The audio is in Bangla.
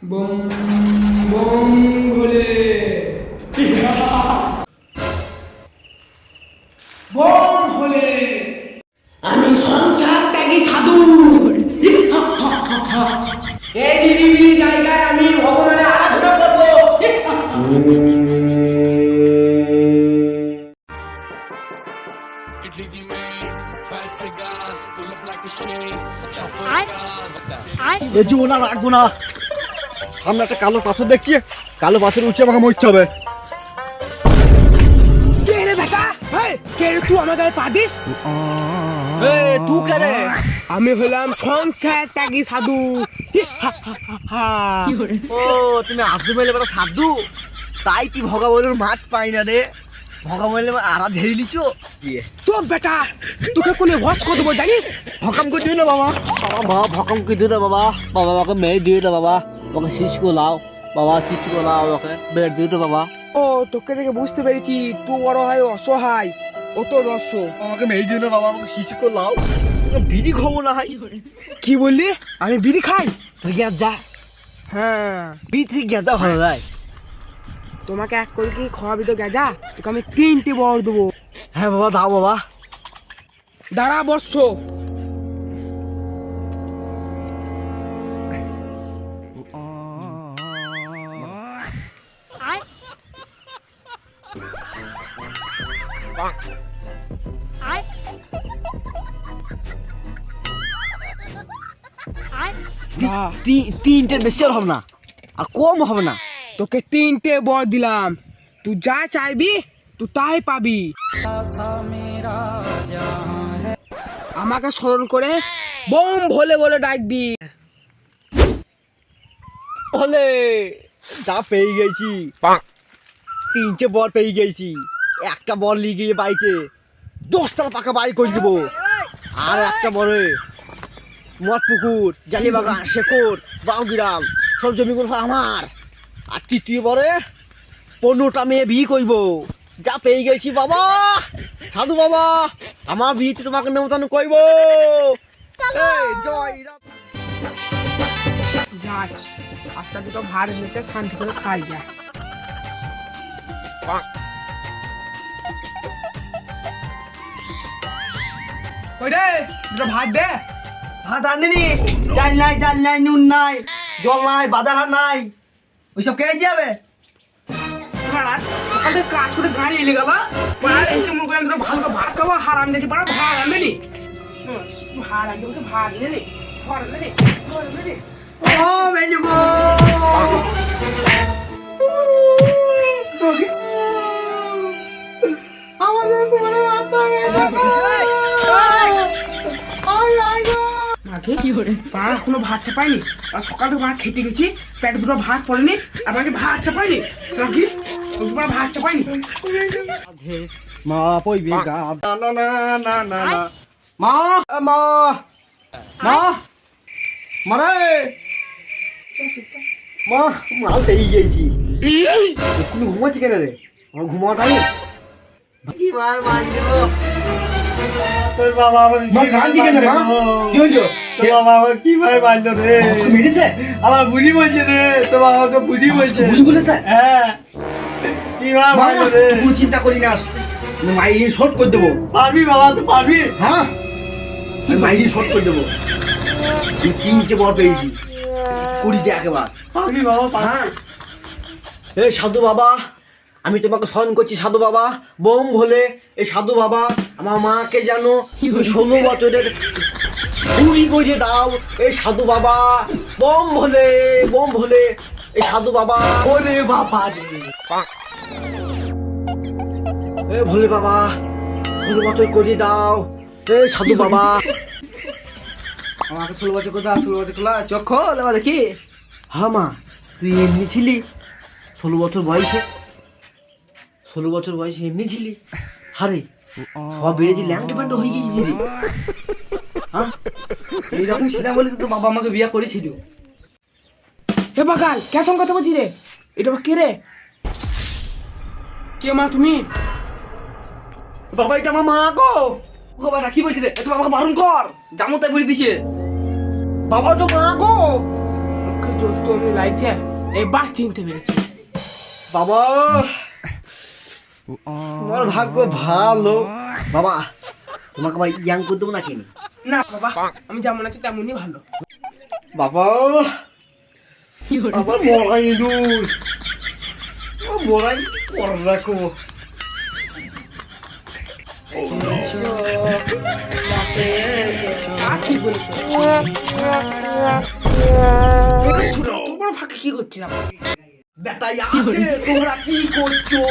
বম বম ভোলে বম ভোলে আমি সংসার ত্যাগী সাধু। এই নিরিবিলি জায়গায় আমি ভগবানের আরাধনা করবো। এই জীবন আর রাখবো না। সামনে একটা কালো পাথর দেখছি, কালো পাথর উঠে আমাকে মরতে হবে। কে রে বেটা? কে রে তুই আমার গায়ে পা দিস? তুই কে রে? আমি হলাম সংসার ত্যাগী সাধু। ও তুমি আব্দু মেলে বেটা সাধু, তাই তুই ভগবানের মাঠ পাই না রে। ভগবানের আরা ঝেড়ে লিচো চুপ বেটা, তোকে কোনে ভজ করে দেবো জানিস? ভকাম করে দিও না বাবা। বাবা ভকাম করে দিও না বাবা। বাবা আমাকে মেরে দিও না বাবা। আমাকে শিশু को লাও বাবা, শিশু को লাও, ওকে মেরে দিও না বাবা। ও তোকে দেখে বুঝতে পেরেছি তুই বড় হয় অসহায়, ও তো দর্শক। আমাকে মেরে দিও না বাবা, আমাকে শিশু को লাও। বিড়ি খাবো না। কি বললি? আমি বিড়ি খাই? তুই গিয়ে যা, হ্যাঁ বিড়ি থেকে গিয়ে যা ভালো যায়। তোমাকে এক করে কি খাওয়াবি তো গেজা, তোকে আমি 3টে বর দেবো। হ্যাঁ বাবা দাও বাবা। দাঁড়া বর্ষ। তিনটের বেশি আর হবে না, আর কম হবে না। তোকে 3টে বর দিলাম, তুই যা চাইবি তুই তাই পাবি। আমাকে স্মরণ করে বোম ভোলে বলে ডাকবি। বলে যা পেয়ে গেছি, 3টে বল পেয়ে গেছি। একটা বল নিয়ে গিয়ে বাড়িতে 10তলা পাকা বাড়ি করে দেবো। আর একটা বলে মদ পুকুর, জালিবাগান, শেকর, বাউগ্রাম সব জমিগুলো আমার। আর তৃতীয় বলে 15টা মেয়ে বিয়ে করব। যা পেয়ে গেছি বাবা। সাধু বাবা, আমার বিয়েতে তোমাকে নেমন্তন্ন করব। জয় রাম। যাই আজকে দুটো ভাত নিচে শান্তি করে খাই যা। ওই রে দুটো ভাত দে। ভাত আনিনি, চাল নাই, ডাল নাই, নুন নাই, জল নাই, বাজার হাট নাই, ওইসব কে যাবে? সকাল থেকে কাজ করে গাড়ি এলে গেল, এসে মনে করেন দুটো ভালো ভাত খাওয়া হারাম দিয়েছি, ভাত আনবেনি ভাত আনতে বলতে ভাত এনে নে, ঘর এনে নে, ঘর এনে নে। ও মেজু গো, আমাদের সোনা মাথা পাড়া এখনো ভাত চাপাইনি, আর সকাল থেকে ভাত খেতে গেছি, পেটে দুটো ভাত পড়েনি, আপনাকে ভাত চাপাইনি নাকি? ভাত চাপাইনি। মা পইবে গা না না না না না। মা মা মা মারে মা, মাল পেয়ে গেছি। তুমি ঘুমাচ্ছি কেন রে? আমার ঘুমাও তাই কি মার মার দেব। তোর বাবা আমার মা কাঁদছি কেন? মা কি হইলো? তোর বাবা আমার কি ভাই মারলো রে? মেরেছে? আমার বুড়ি বলছে রে। তোর বাবা আমাকে বুড়ি বলছে। বুড়ি বলেছে? হ্যাঁ। কি ভাই মারলো রে? তুই চিন্তা করি না, আমি মাইরি শর্ট করে দেবো। পারবি বাবা, তুই পারবি? হ্যাঁ আমি মাইরি শর্ট করে দেবো। 3টে বল পেয়েছি, কুড়ি দে একবার। পারবি বাবা? হ্যাঁ। এই সাধু বাবা, আমি তোমাকে স্মরণ করছি সাধু বাবা। বোম ভোলে এই সাধু বাবা, আমার মাকে জানো 16 বছরের চুরি করে দাও এই সাধু বাবা। বোম ভোলে, বোম ভোলে এই সাধু বাবা। ওরে বাবা রে, এ ভোলে বাবা 16 বছর করে দাও এই সাধু বাবা। আমাকে 16 বছর কথা, 16 বছর খোলা চোখ খোল এবার দেখি। হ্যাঁ মা, তুই এমনি ছিলি 16 বছর বয়সে? 16 বছর বয়সে এমনি ছিলি? হারে সব বেড়েছি, ল্যাংটা প্যান্ট হয়ে গেছিস রে। হ্যাঁ এইরকম ছিলাম বলে তো বাবা আমাকে বিয়ে করেছিল। হে বাগাল কেমন কথা বলছি রে? এটা কে রে? কে মা তুমি? বাবা এটা আমার মা গো। ও বাবা কি বলছিস রে? তুমি আমাকে বারণ কর, জামু তাই বলে দিছে। বাবা তো মা গো। তোর লাইটে এবার চিনতে পেরেছি। বাবা তোমার ভাগ্য ভালো। বাবা তোমাকে আমার ইয়াং করে দেবো না কেন? না বাবা, আমি যেমন আছি তেমনই ভালো। বাবা আমার মরাই ইঁদুর, মরাই পর রাখো। ঠিক বলেছো। ছোট বড় ফাঁকা কি করছিলাম? বেটা আছে তোমরা কি করছো?